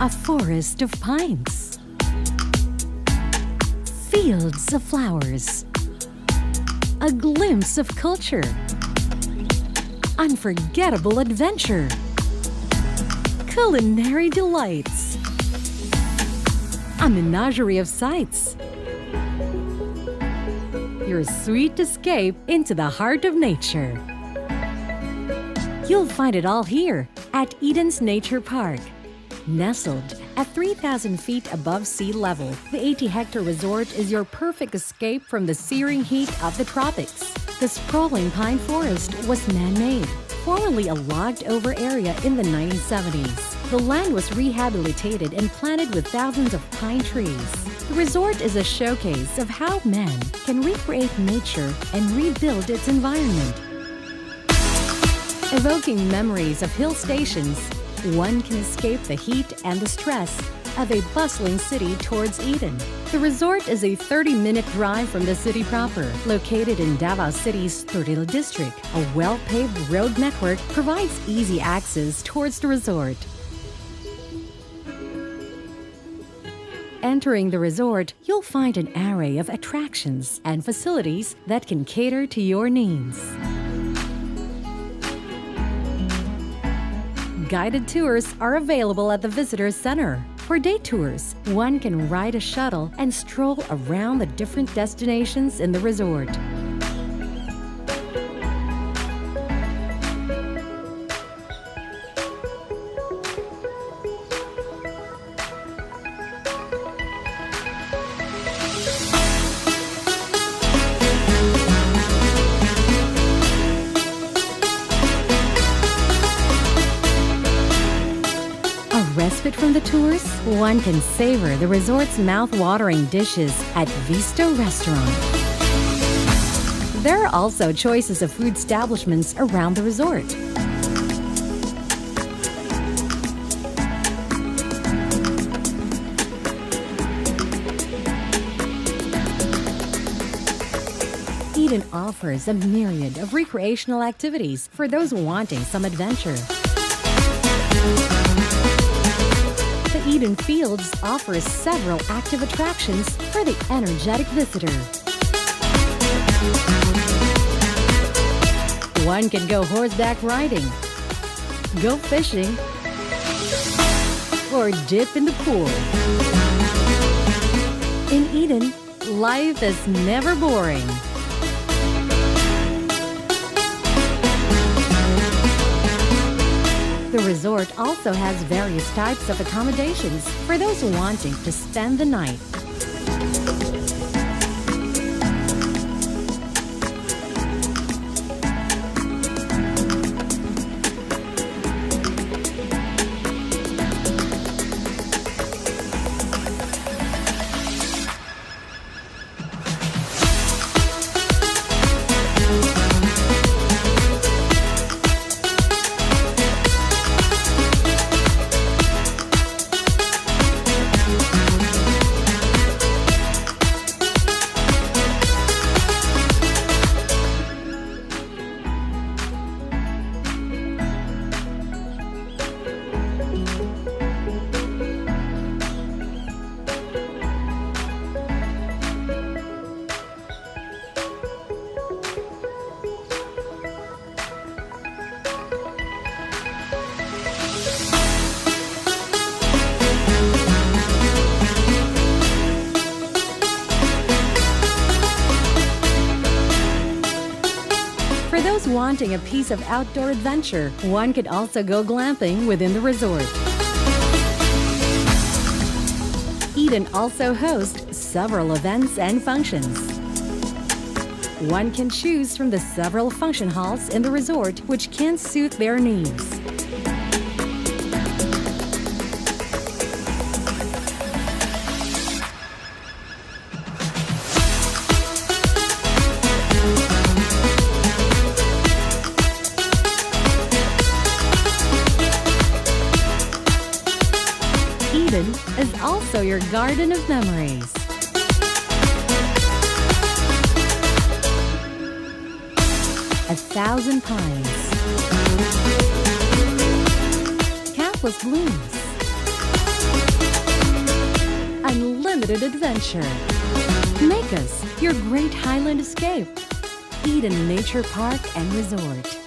A forest of pines. Fields of flowers. A glimpse of culture. Unforgettable adventure. Culinary delights. A menagerie of sights. Your sweet escape into the heart of nature. You'll find it all here at Eden's Nature Park. Nestled at 3,000 feet above sea level, the 80-hectare resort is your perfect escape from the searing heat of the tropics. The sprawling pine forest was man-made, formerly a logged-over area in the 1970s. The land was rehabilitated and planted with thousands of pine trees. The resort is a showcase of how man can recreate nature and rebuild its environment. Evoking memories of hill stations, one can escape the heat and the stress of a bustling city towards Eden. The resort is a 30-minute drive from the city proper. Located in Davao City's Toril district, a well-paved road network provides easy access towards the resort. Entering the resort, you'll find an array of attractions and facilities that can cater to your needs. Guided tours are available at the Visitor Center. For day tours, one can ride a shuttle and stroll around the different destinations in the resort. Respite from the tours, one can savor the resort's mouth-watering dishes at Visto Restaurant. There are also choices of food establishments around the resort. Eden offers a myriad of recreational activities for those wanting some adventure. The Eden Fields offers several active attractions for the energetic visitor. One can go horseback riding, go fishing, or dip in the pool. In Eden, life is never boring. The resort also has various types of accommodations for those wanting to spend the night. For those wanting a piece of outdoor adventure, one could also go glamping within the resort. Eden also hosts several events and functions. One can choose from the several function halls in the resort which can suit their needs. Eden is also your garden of memories. A thousand pines. Countless blooms. unlimited adventure. Make us your great Highland escape. Eden Nature Park and Resort.